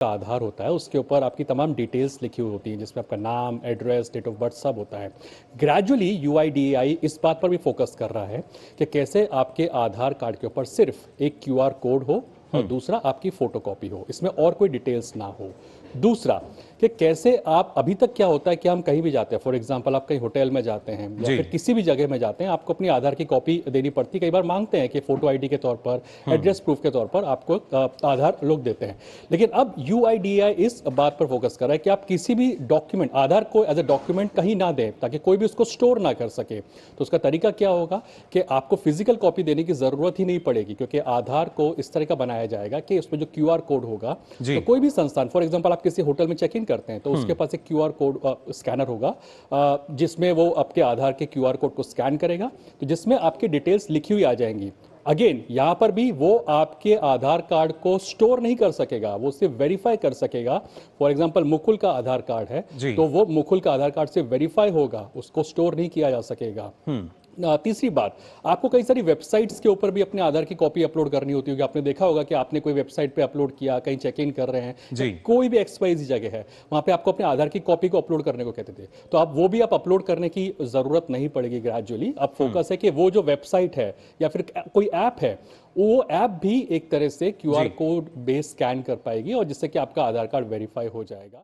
का आधार होता है उसके ऊपर आपकी तमाम डिटेल्स लिखी हुई होती हैं, जिसमें आपका नाम, एड्रेस, डेट ऑफ बर्थ सब होता है। ग्रेजुअली यूआईडीएआई इस बात पर भी फोकस कर रहा है कि कैसे आपके आधार कार्ड के ऊपर सिर्फ एक क्यूआर कोड हो और दूसरा आपकी फोटोकॉपी हो, इसमें और कोई डिटेल्स ना हो। दूसरा कि कैसे आप, अभी तक क्या होता है कि हम कहीं भी जाते हैं, फॉर एग्जांपल आप कहीं होटल में जाते हैं या जी। फिर किसी भी जगह में जाते हैं, आपको अपनी आधार की कॉपी देनी पड़ती है। कई बार मांगते हैं कि फोटो आईडी के तौर पर, एड्रेस प्रूफ के तौर पर आपको आधार लोग देते हैं। लेकिन अब यूआईडीएआई इस बात पर फोकस कर रहा है कि आप किसी भी डॉक्यूमेंट, आधार को एज ए डॉक्यूमेंट कहीं ना दें ताकि कोई भी उसको स्टोर ना कर सके। तो उसका तरीका क्या होगा कि आपको फिजिकल कॉपी देने की जरूरत ही नहीं पड़ेगी, क्योंकि आधार को इस तरह का बनाया जाएगा कि उसमें जो क्यूआर कोड होगा, तो जी। कोई भी संस्थान, फॉर एग्जांपल आप किसी होटल में चेक इन करते हैं तो उसके पास एक क्यूआर कोड स्कैनर होगा, जिसमें वो आपके आधार के क्यूआर कोड को स्कैन करेगा, तो जिसमें आपकी डिटेल्स लिखी हुई आ जाएंगी। अगेन यहां पर भी वो आपके आधार कार्ड को स्टोर नहीं कर सकेगा, वो सिर्फ वेरीफाई कर सकेगा। फॉर एग्जांपल मुकुल का आधार कार्ड है, जी। तो वो मुकुल का आधार कार्ड से वेरीफाई होगा, उसको स्टोर नहीं किया जा सकेगा। तीसरी बात, आपको कई सारी वेबसाइट्स के ऊपर भी अपने आधार की कॉपी अपलोड करनी होती होगी। आपने देखा होगा कि आपने कोई वेबसाइट पे अपलोड किया, कहीं चेक इन कर रहे हैं, या जी। कोई भी एक्सवाइजी जगह है, वहां पे आपको अपने आधार की कॉपी को अपलोड करने को कहते थे, तो आप वो भी आप अपलोड करने की जरूरत नहीं पड़ेगी। ग्रेजुअली अब फोकस है कि वो जो वेबसाइट है या फिर कोई ऐप है, वो ऐप भी एक तरह से क्यूआर जी। कोड बेस स्कैन कर पाएगी और जिससे कि आपका आधार कार्ड वेरीफाई हो जाएगा।